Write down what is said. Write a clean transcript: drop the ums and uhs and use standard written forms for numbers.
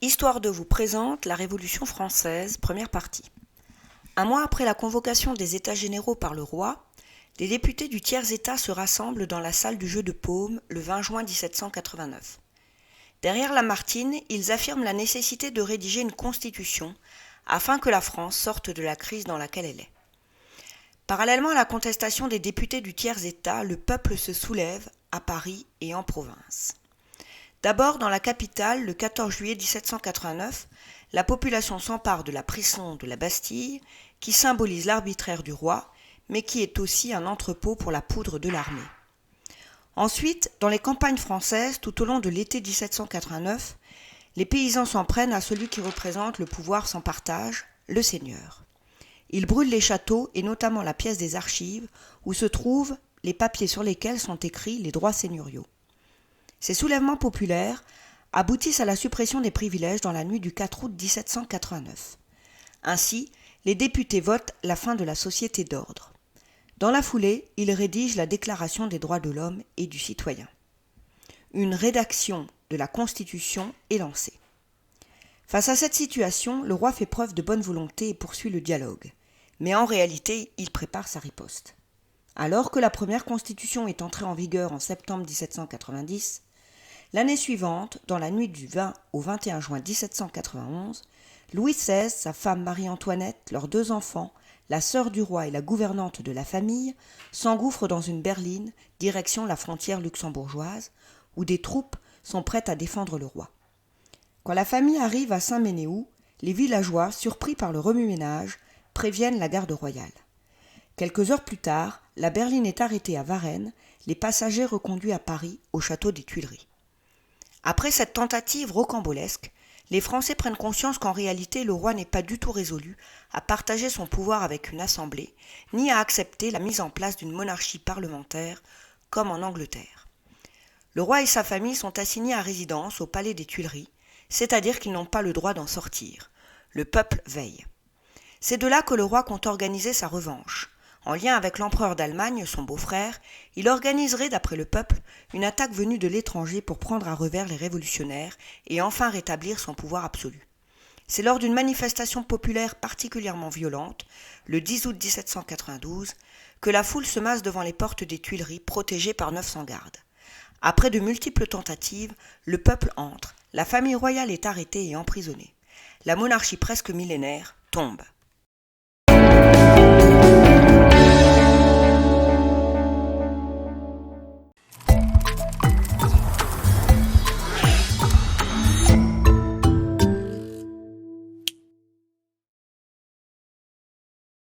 Histoire de vous présente la Révolution française, première partie. Un mois après la convocation des États généraux par le roi, les députés du tiers-État se rassemblent dans la salle du Jeu de Paume le 20 juin 1789. Derrière Lamartine, ils affirment la nécessité de rédiger une constitution afin que la France sorte de la crise dans laquelle elle est. Parallèlement à la contestation des députés du tiers-État, le peuple se soulève à Paris et en province. D'abord, dans la capitale, le 14 juillet 1789, la population s'empare de la prison de la Bastille, qui symbolise l'arbitraire du roi, mais qui est aussi un entrepôt pour la poudre de l'armée. Ensuite, dans les campagnes françaises, tout au long de l'été 1789, les paysans s'en prennent à celui qui représente le pouvoir sans partage, le seigneur. Ils brûlent les châteaux et notamment la pièce des archives, où se trouvent les papiers sur lesquels sont écrits les droits seigneuriaux. Ces soulèvements populaires aboutissent à la suppression des privilèges dans la nuit du 4 août 1789. Ainsi, les députés votent la fin de la société d'ordre. Dans la foulée, ils rédigent la Déclaration des droits de l'homme et du citoyen. Une rédaction de la Constitution est lancée. Face à cette situation, le roi fait preuve de bonne volonté et poursuit le dialogue. Mais en réalité, il prépare sa riposte. Alors que la première Constitution est entrée en vigueur en septembre 1790, l'année suivante, dans la nuit du 20 au 21 juin 1791, Louis XVI, sa femme Marie-Antoinette, leurs deux enfants, la sœur du roi et la gouvernante de la famille, s'engouffrent dans une berline, direction la frontière luxembourgeoise, où des troupes sont prêtes à défendre le roi. Quand la famille arrive à Saint-Ménéhould, les villageois, surpris par le remue-ménage, préviennent la garde royale. Quelques heures plus tard, la berline est arrêtée à Varennes, les passagers reconduits à Paris, au château des Tuileries. Après cette tentative rocambolesque, les Français prennent conscience qu'en réalité le roi n'est pas du tout résolu à partager son pouvoir avec une assemblée, ni à accepter la mise en place d'une monarchie parlementaire, comme en Angleterre. Le roi et sa famille sont assignés à résidence au palais des Tuileries, c'est-à-dire qu'ils n'ont pas le droit d'en sortir. Le peuple veille. C'est de là que le roi compte organiser sa revanche. En lien avec l'empereur d'Allemagne, son beau-frère, il organiserait, d'après le peuple, une attaque venue de l'étranger pour prendre à revers les révolutionnaires et enfin rétablir son pouvoir absolu. C'est lors d'une manifestation populaire particulièrement violente, le 10 août 1792, que la foule se masse devant les portes des Tuileries protégées par 900 gardes. Après de multiples tentatives, le peuple entre, la famille royale est arrêtée et emprisonnée. La monarchie presque millénaire tombe.